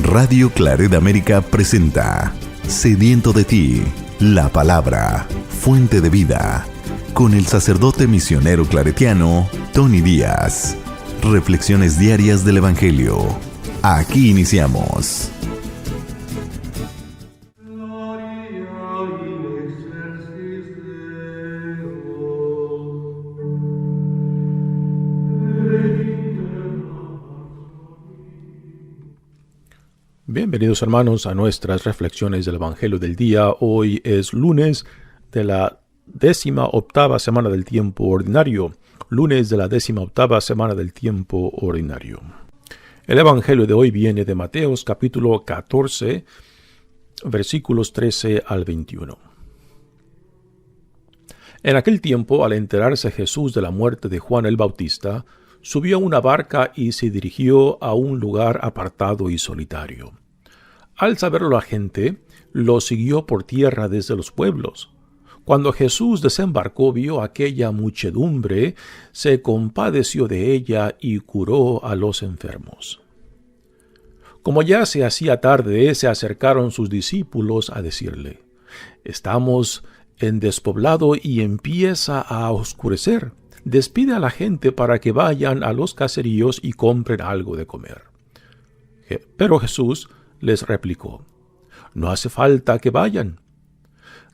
Radio Claret América presenta Sediento de ti, la palabra, fuente de vida, con el sacerdote misionero claretiano Tony Díaz. Reflexiones diarias del Evangelio. Aquí iniciamos. Bienvenidos hermanos a nuestras reflexiones del Evangelio del día. Hoy es lunes de la 18ª semana del tiempo ordinario. Lunes de la 18ª semana del tiempo ordinario. El Evangelio de hoy viene de Mateos capítulo 14, versículos 13 al 21. En aquel tiempo, al enterarse Jesús de la muerte de Juan el Bautista, subió a una barca y se dirigió a un lugar apartado y solitario. Al saberlo la gente, lo siguió por tierra desde los pueblos. Cuando Jesús desembarcó, vio aquella muchedumbre, se compadeció de ella y curó a los enfermos. Como ya se hacía tarde, se acercaron sus discípulos a decirle: «Estamos en despoblado y empieza a oscurecer. Despide a la gente para que vayan a los caseríos y compren algo de comer». Pero Jesús les replicó: «No hace falta que vayan.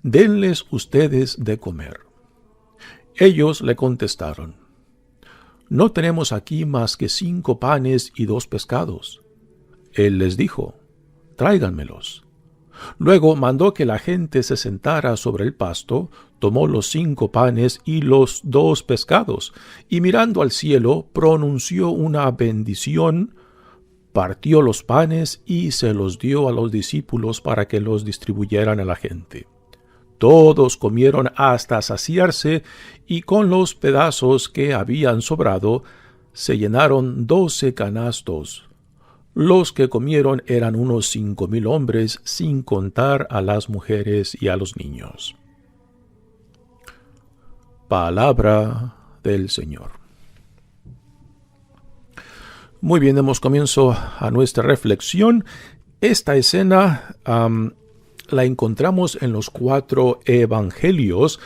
Denles ustedes de comer». Ellos le contestaron: «No tenemos aquí más que 5 panes y 2 pescados». Él les dijo: «Tráiganmelos». Luego mandó que la gente se sentara sobre el pasto, tomó los 5 panes y los 2 pescados, y mirando al cielo, pronunció una bendición, partió los panes y se los dio a los discípulos para que los distribuyeran a la gente. Todos comieron hasta saciarse, y con los pedazos que habían sobrado, se llenaron 12 canastos. Los que comieron eran unos 5,000 hombres, sin contar a las mujeres y a los niños. Palabra del Señor. Muy bien, demos comienzo a nuestra reflexión. Esta escena la encontramos en los 4 evangelios,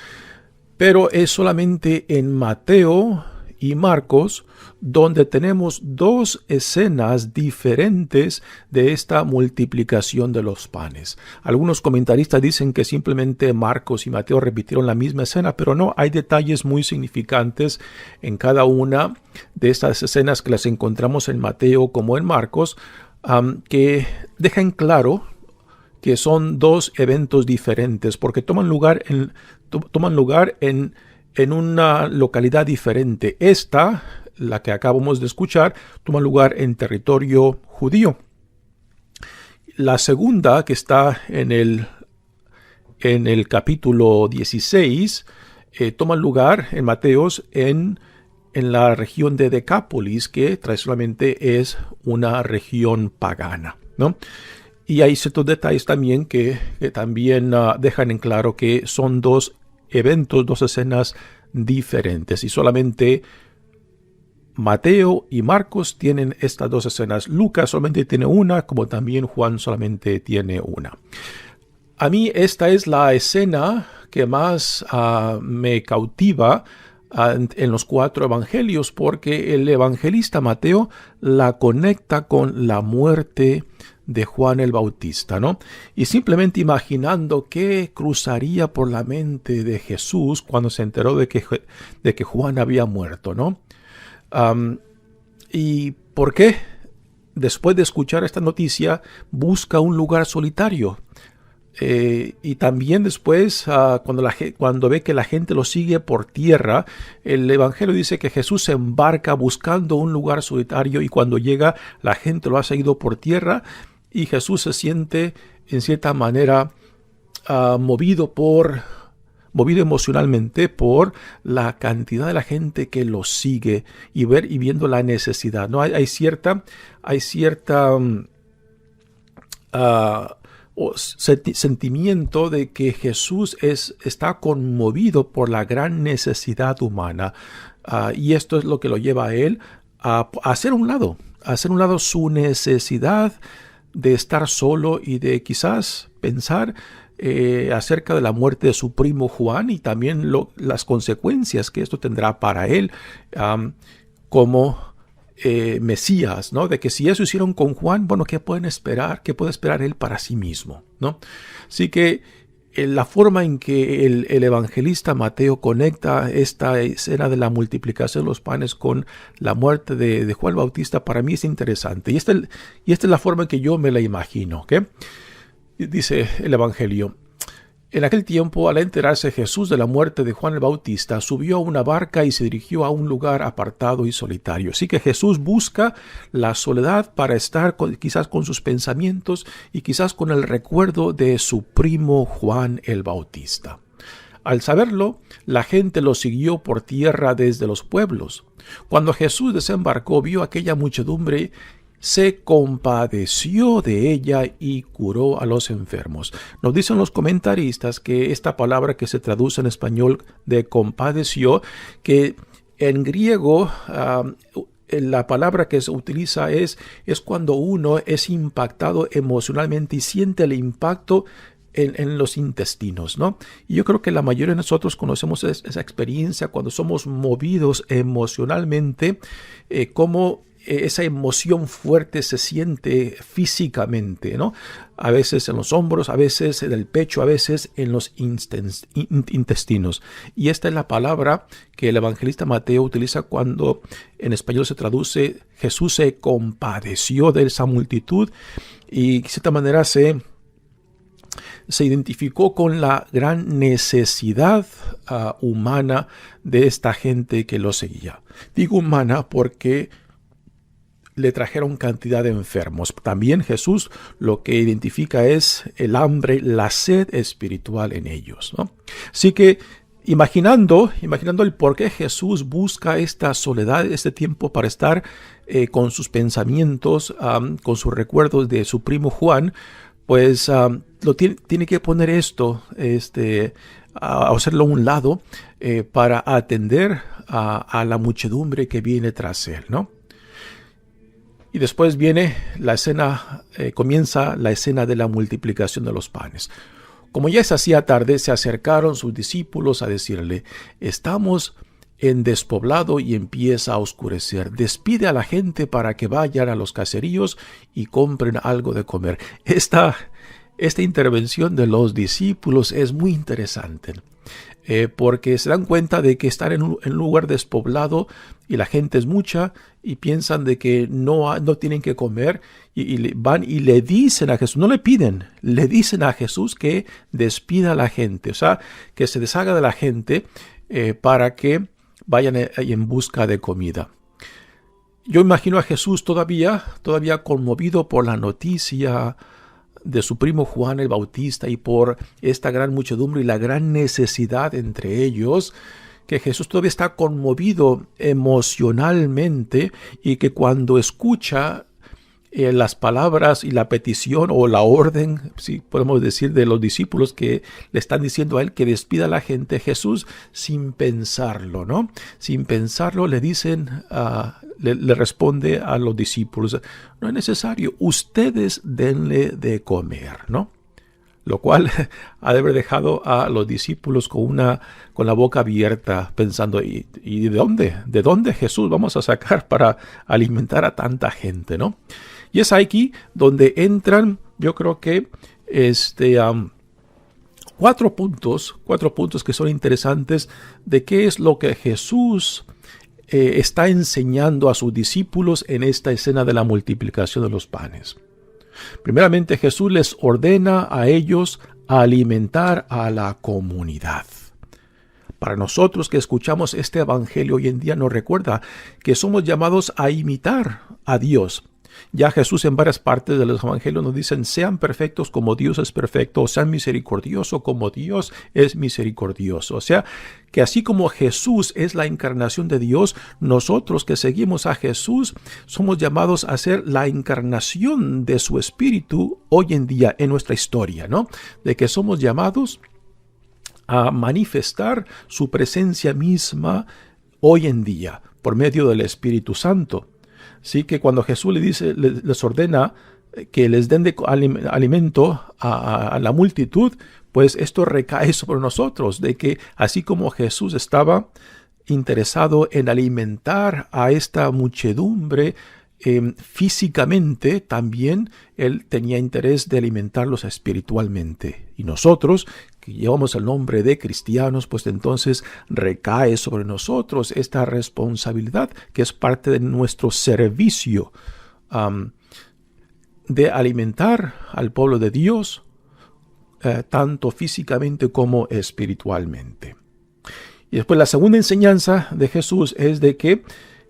pero es solamente en Mateo y Marcos donde tenemos 2 escenas diferentes de esta multiplicación de los panes. Algunos comentaristas dicen que simplemente Marcos y Mateo repitieron la misma escena, pero no, hay detalles muy significantes en cada una de estas escenas que las encontramos en Mateo como en Marcos, que dejan claro que son 2 eventos diferentes, porque toman lugar en una localidad diferente. Esta, la que acabamos de escuchar, toma lugar en territorio judío. La segunda, que está en el capítulo 16, toma lugar en Mateos en la región de Decápolis, que tradicionalmente es una región pagana, ¿no? Y hay ciertos detalles también que también dejan en claro que son 2 eventos, 2 escenas diferentes, y solamente Mateo y Marcos tienen estas 2 escenas. Lucas solamente tiene una, como también Juan solamente tiene una. A mí esta es la escena que más me cautiva en los 4 evangelios, porque el evangelista Mateo la conecta con la muerte de Juan el Bautista, ¿no? Y simplemente imaginando qué cruzaría por la mente de Jesús cuando se enteró de que Juan había muerto, ¿no? ¿Y por qué? Después de escuchar esta noticia, busca un lugar solitario. Y también después, cuando ve que la gente lo sigue por tierra, el Evangelio dice que Jesús se embarca buscando un lugar solitario, y cuando llega, la gente lo ha seguido por tierra, y Jesús se siente, en cierta manera, movido emocionalmente por la cantidad de la gente que lo sigue y viendo la necesidad, ¿no? Hay cierta sentimiento de que Jesús está conmovido por la gran necesidad humana, y esto es lo que lo lleva a él a hacer a un lado su necesidad de estar solo y de quizás pensar acerca de la muerte de su primo Juan y también las consecuencias que esto tendrá para él como Mesías, ¿no? De que si eso hicieron con Juan, bueno, ¿qué pueden esperar? ¿Qué puede esperar él para sí mismo, ¿no? Así que la forma en que el evangelista Mateo conecta esta escena de la multiplicación de los panes con la muerte de Juan Bautista, para mí es interesante. Y esta es la forma en que yo me la imagino, ¿ok? Dice el evangelio: en aquel tiempo, al enterarse Jesús de la muerte de Juan el Bautista, subió a una barca y se dirigió a un lugar apartado y solitario. Así que Jesús busca la soledad para estar quizás con sus pensamientos y quizás con el recuerdo de su primo Juan el Bautista. Al saberlo, la gente lo siguió por tierra desde los pueblos. Cuando Jesús desembarcó, vio aquella muchedumbre, se compadeció de ella y curó a los enfermos. Nos dicen los comentaristas que esta palabra que se traduce en español de compadeció, que en griego la palabra que se utiliza es cuando uno es impactado emocionalmente y siente el impacto en los intestinos, ¿no? Y yo creo que la mayoría de nosotros conocemos esa experiencia cuando somos movidos emocionalmente, como esa emoción fuerte se siente físicamente, ¿no? A veces en los hombros, a veces en el pecho, a veces en los intestinos. Y esta es la palabra que el evangelista Mateo utiliza cuando en español se traduce: Jesús se compadeció de esa multitud y de cierta manera se identificó con la gran necesidad humana de esta gente que lo seguía. Digo humana porque le trajeron cantidad de enfermos. También Jesús lo que identifica es el hambre, la sed espiritual en ellos, ¿no? Así que imaginando el por qué Jesús busca esta soledad, este tiempo para estar con sus pensamientos, con sus recuerdos de su primo Juan, pues tiene que poner esto, a hacerlo a un lado para atender a la muchedumbre que viene tras él, ¿no? Y después viene la escena, comienza la escena de la multiplicación de los panes. Como ya se hacía tarde, se acercaron sus discípulos a decirle: estamos en despoblado y empieza a oscurecer. Despide a la gente para que vayan a los caseríos y compren algo de comer. Esta intervención de los discípulos es muy interesante, porque se dan cuenta de que están en un lugar despoblado y la gente es mucha y piensan de que no tienen que comer y van y le dicen a Jesús, no le piden, le dicen a Jesús que despida a la gente, o sea, que se deshaga de la gente para que vayan en busca de comida. Yo imagino a Jesús todavía conmovido por la noticia de su primo Juan el Bautista y por esta gran muchedumbre y la gran necesidad entre ellos, que Jesús todavía está conmovido emocionalmente y que cuando escucha las palabras y la petición o la orden, si podemos decir, de los discípulos que le están diciendo a él que despida a la gente, Jesús sin pensarlo, ¿no? Sin pensarlo le dicen, le responde a los discípulos: no es necesario, ustedes denle de comer, ¿no? Lo cual ha de haber dejado a los discípulos con la boca abierta pensando: ¿y de dónde Jesús vamos a sacar para alimentar a tanta gente, ¿no? Y es aquí donde entran, yo creo que cuatro puntos que son interesantes de qué es lo que Jesús está enseñando a sus discípulos en esta escena de la multiplicación de los panes. Primeramente, Jesús les ordena a ellos alimentar a la comunidad. Para nosotros que escuchamos este evangelio hoy en día nos recuerda que somos llamados a imitar a Dios. Ya Jesús en varias partes de los evangelios nos dicen: sean perfectos como Dios es perfecto, o sean misericordiosos como Dios es misericordioso. O sea, que así como Jesús es la encarnación de Dios, nosotros que seguimos a Jesús somos llamados a ser la encarnación de su Espíritu hoy en día en nuestra historia, ¿no? De que somos llamados a manifestar su presencia misma hoy en día por medio del Espíritu Santo. Así que cuando Jesús les ordena que les den de alimento a la multitud, pues esto recae sobre nosotros, de que así como Jesús estaba interesado en alimentar a esta muchedumbre físicamente, también Él tenía interés de alimentarlos espiritualmente. Y nosotros, que llevamos el nombre de cristianos, pues entonces recae sobre nosotros esta responsabilidad que es parte de nuestro servicio de alimentar al pueblo de Dios, tanto físicamente como espiritualmente. Y después la segunda enseñanza de Jesús es de que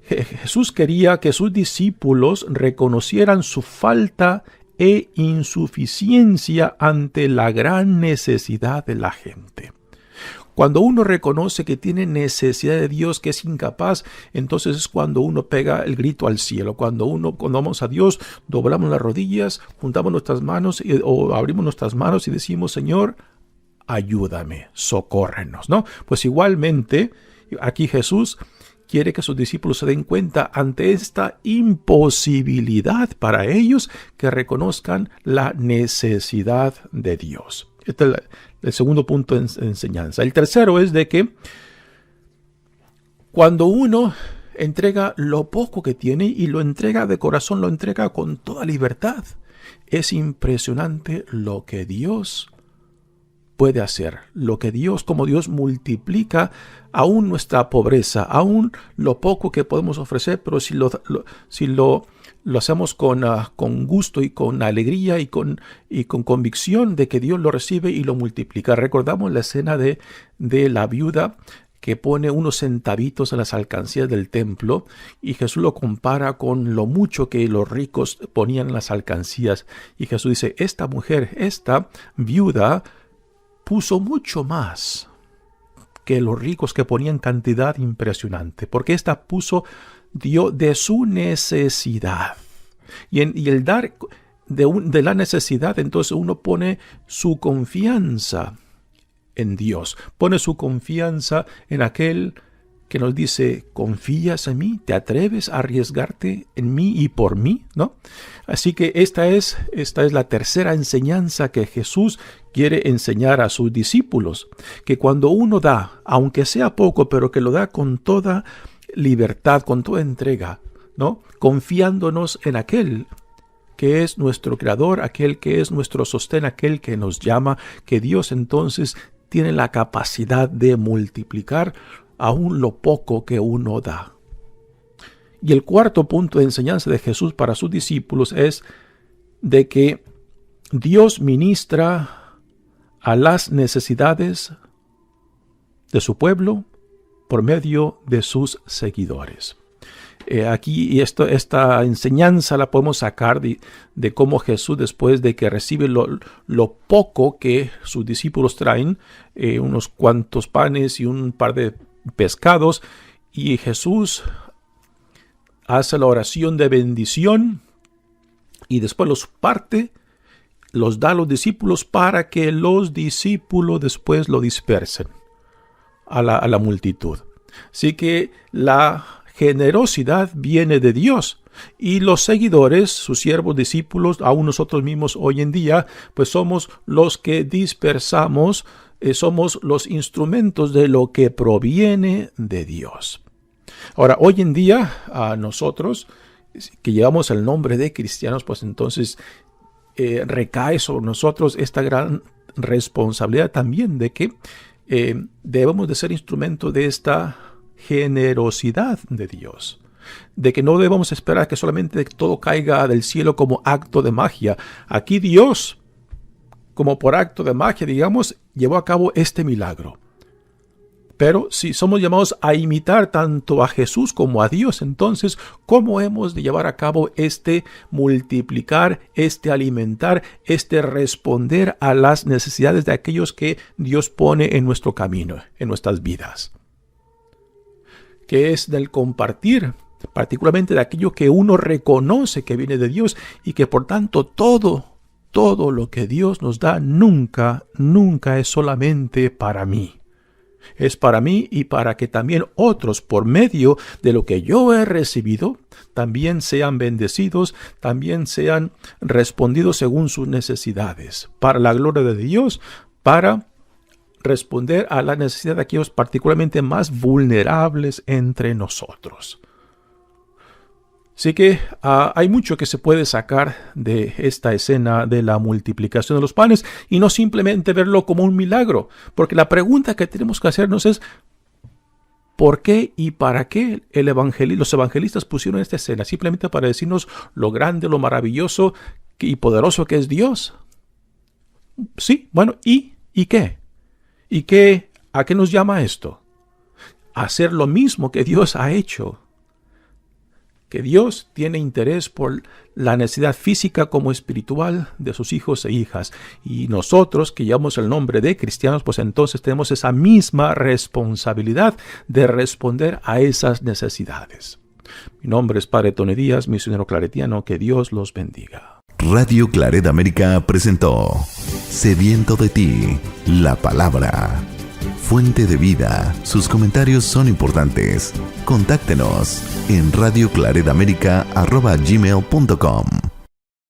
Jesús quería que sus discípulos reconocieran su falta e insuficiencia ante la gran necesidad de la gente. Cuando uno reconoce que tiene necesidad de Dios, que es incapaz, entonces es cuando uno pega el grito al cielo. Cuando vamos a Dios, doblamos las rodillas, juntamos nuestras manos o abrimos nuestras manos y decimos, Señor, ayúdame, socórrenos, ¿no? Pues igualmente, aquí Jesús quiere que sus discípulos se den cuenta ante esta imposibilidad para ellos que reconozcan la necesidad de Dios. Este es el segundo punto de enseñanza. El tercero es de que cuando uno entrega lo poco que tiene y lo entrega de corazón, lo entrega con toda libertad, es impresionante lo que Dios puede hacer, lo que Dios, como Dios multiplica aún nuestra pobreza, aún lo poco que podemos ofrecer, pero si lo hacemos con gusto y con alegría y con convicción de que Dios lo recibe y lo multiplica. Recordamos la escena de la viuda que pone unos centavitos en las alcancías del templo y Jesús lo compara con lo mucho que los ricos ponían en las alcancías. Y Jesús dice, esta mujer, esta viuda, puso mucho más que los ricos que ponían cantidad impresionante, porque esta dio de su necesidad. Y el dar de la necesidad, entonces uno pone su confianza en Dios, pone su confianza en aquel que nos dice, ¿confías en mí? ¿Te atreves a arriesgarte en mí y por mí? ¿No? Así que esta es la tercera enseñanza que Jesús quiere enseñar a sus discípulos, que cuando uno da, aunque sea poco, pero que lo da con toda libertad, con toda entrega, ¿no? Confiándonos en aquel que es nuestro creador, aquel que es nuestro sostén, aquel que nos llama, que Dios entonces tiene la capacidad de multiplicar aún lo poco que uno da. Y el cuarto punto de enseñanza de Jesús para sus discípulos es de que Dios ministra a las necesidades de su pueblo por medio de sus seguidores. Aquí esta enseñanza la podemos sacar de cómo Jesús, después de que recibe lo poco que sus discípulos traen, unos cuantos panes y un par de pescados, y Jesús hace la oración de bendición y después los parte, los da a los discípulos para que los discípulos después lo dispersen a la multitud. Así que la generosidad viene de Dios y los seguidores, sus siervos, discípulos, aún nosotros mismos hoy en día, pues somos los que dispersamos, somos los instrumentos de lo que proviene de Dios. Ahora, hoy en día, a nosotros que llevamos el nombre de cristianos, pues entonces recae sobre nosotros esta gran responsabilidad también de que debemos de ser instrumento de esta generosidad de Dios, de que no debemos esperar que solamente todo caiga del cielo como acto de magia. Aquí Dios, como por acto de magia, digamos, llevó a cabo este milagro. Pero si somos llamados a imitar tanto a Jesús como a Dios, entonces, ¿cómo hemos de llevar a cabo este multiplicar, este alimentar, este responder a las necesidades de aquellos que Dios pone en nuestro camino, en nuestras vidas? Que es del compartir, particularmente de aquello que uno reconoce que viene de Dios y que por tanto todo lo que Dios nos da nunca es solamente para mí. Es para mí y para que también otros, por medio de lo que yo he recibido, también sean bendecidos, también sean respondidos según sus necesidades, para la gloria de Dios, para responder a la necesidad de aquellos particularmente más vulnerables entre nosotros. Así que hay mucho que se puede sacar de esta escena de la multiplicación de los panes y no simplemente verlo como un milagro, porque la pregunta que tenemos que hacernos es ¿por qué y para qué los evangelistas pusieron esta escena? ¿Simplemente para decirnos lo grande, lo maravilloso y poderoso que es Dios? Sí, bueno, ¿y qué? ¿Y qué? ¿A qué nos llama esto? A hacer lo mismo que Dios ha hecho. Que Dios tiene interés por la necesidad física como espiritual de sus hijos e hijas. Y nosotros, que llevamos el nombre de cristianos, pues entonces tenemos esa misma responsabilidad de responder a esas necesidades. Mi nombre es Padre Tony Díaz, misionero claretiano. Que Dios los bendiga. Radio Claret América presentó Sediento de ti, la palabra. Fuente de vida. Sus comentarios son importantes. Contáctenos en radioclaretamerica@gmail.com.